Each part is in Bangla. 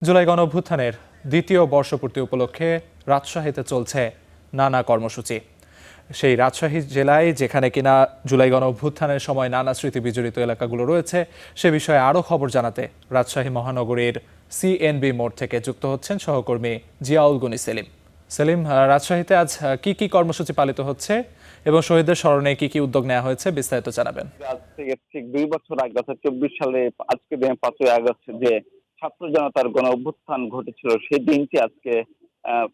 জুলাই গণঅভ্যুত্থানের দ্বিতীয় বর্ষপূর্তি উপলক্ষে রাজশাহীতে চলছে নানা কর্মসূচি। সেই রাজশাহী জেলায় যেখানে কিনা জুলাই গণঅভ্যুত্থানের সময় নানা স্মৃতি বিজড়িত এলাকাগুলো রয়েছে, সে বিষয়ে আরও খবর জানাতে রাজশাহী মহানগরীর সিএনবি মোড় থেকে যুক্ত হচ্ছেন সহকর্মী জিয়াউল গনি সেলিম। সেলিম, রাজশাহীতে আজ কি কি কর্মসূচি পালিত হচ্ছে এবং শহীদদের স্মরণে কি কি উদ্যোগ নেওয়া হয়েছে বিস্তারিত জানাবেন। আজ থেকে ঠিক ২ বছর আগে অর্থাৎ ২৪ সালে আজকে দিনে ৫ই আগস্ট যে ছাত্র জনতার গণ অভ্যুত্থান ঘটেছিল সেই দিনটি আজকে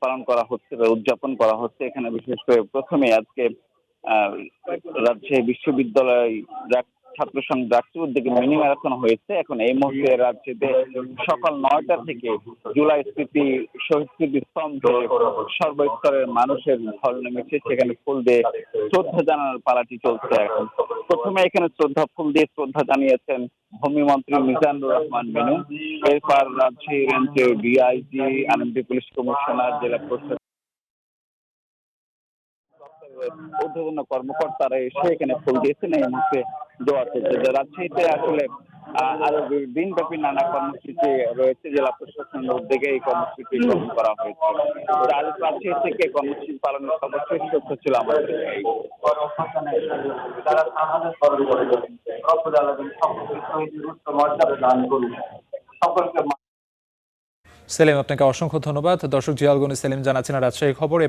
পালন করা হচ্ছে বা উদযাপন করা হচ্ছে। এখানে বিশেষ করে প্রথমে আজকে রাজশাহী বিশ্ববিদ্যালয় ছাত্র সংঘ ডাকসুর উদ্যোগে মিনি ম্যারাথন হয়েছে। এখন এই মুহূর্তে রাজশাহীতে সকাল ৯টা থেকে জুলাই স্মৃতি শহীদ স্মৃতি স্তম্ভে সর্বস্তরের মানুষের ঢল নেমেছে। সেখানে ফুল দিয়ে শ্রদ্ধা জানানোর পালাটি চলছে। এখন প্রথমে এখানে ফুল দিয়ে শ্রদ্ধা জানিয়েছেন ভূমিমন্ত্রী মিজানুর রহমান মিনু। এরপর রাজশাহী রেঞ্জের ডিআইজি, আনন্দী পুলিশ কমিশনার, জেলা প্রশাসক, ঊর্ধ্বতন কর্মকর্তারা এসে এখানে ফুল দিয়েছেন। এই মুহূর্তে দেওয়া চলছে। রাজশাহীতে আসলে আরো দিনব্যাপী নানা কর্মসূচি রয়েছে। জেলা প্রশাসনের উদ্যোগে এই কর্মসূচি গ্রহণ করা হয়েছে। রাজশাহী থেকে কর্মসূচি পালনের খবর শেষ তথ্য ছিল আমাদের। সেলিম, আপনাকে অসংখ্য ধন্যবাদ। দর্শক, জিয়াউল গনি সেলিম জানাচ্ছেন রাজশাহী খবর।